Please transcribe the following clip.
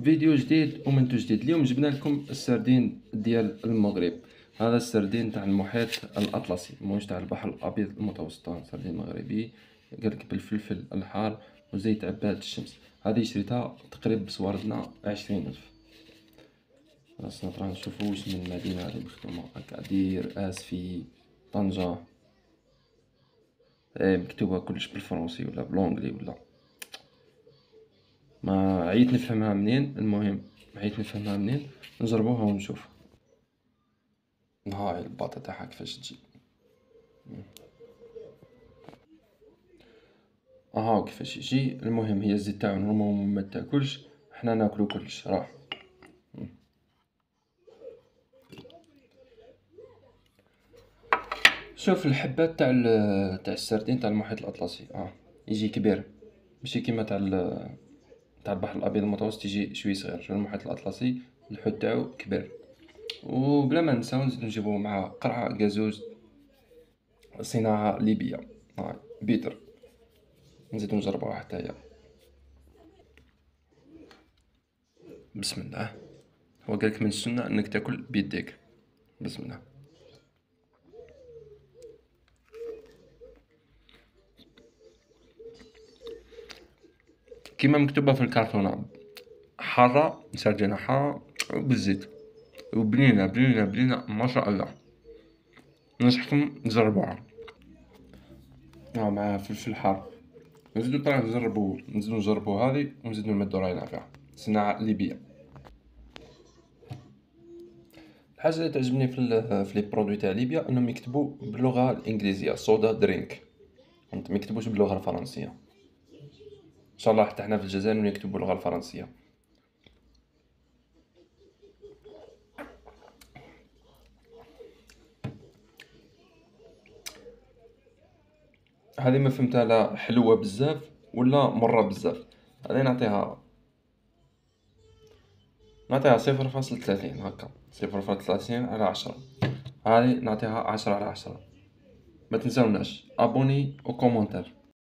فيديو جديد ومنتو جديد. اليوم جبنا لكم السردين ديال المغرب. هذا السردين تاع المحيط الاطلسي، موش تاع البحر الابيض المتوسط، سردين مغربي قالك بالفلفل الحار وزيت عباد الشمس. هذه شريتها تقريبا بصوردنا 20,000. خلاص نطرح نشوفو واش من المدينة هذه مخدومة. أكادير، اسفي، طنجة، مكتوبة كلش بالفرنسي ولا بلونجلي ولا ما عييت نفهمها منين. المهم عييت نفهمها منين، نجربوها ونشوف. هاي الباطا تاعها كيفاش تجي. اها كيفاش يجي. المهم هي الزيت تاعو نورمالمون ما تاكلش، حنا ناكلو كلش راح. شوف الحبات تاع السردين تاع المحيط الاطلسي، يجي كبير، ماشي كيما تاع البحر الابيض المتوسط يجي شوي صغير. شوف المحيط الاطلسي الحوت تاعو كبير. وبلا ما نساو نزيدو نجيبو مع قرعة كازوز صناعة ليبية، هاي بيتر، نزيدو نجربوها حتى. بسم الله. هو قالك من السنة انك تاكل بيديك. بسم الله. كيما مكتوبة في الكرتونة، حارة، سردينة حارة بالزيت، وبنينة بنينة بنينة ما شاء الله. ننصحكم تجربوها مع فلفل حار. نزيدو طبعا نزيدو نجربو هذه ونزيدو نمدو راينا فيها. صناعة ليبية. الحاجة اللي تعجبني في لي برودوي تاع ليبيا انهم يكتبوا باللغة الانجليزية صودا درينك، ما يكتبوش باللغة الفرنسية. ان شاء الله حتى حنا في الجزائر نكتبوا باللغة الفرنسية. هذه ما فهمتها، لا حلوة بزاف ولا مرة بزاف. هذه نعطيها 0.30 هكا، 0.30 على 10. هذه نعطيها 10 على 10. ما تنساوناش ابوني و كومونتير.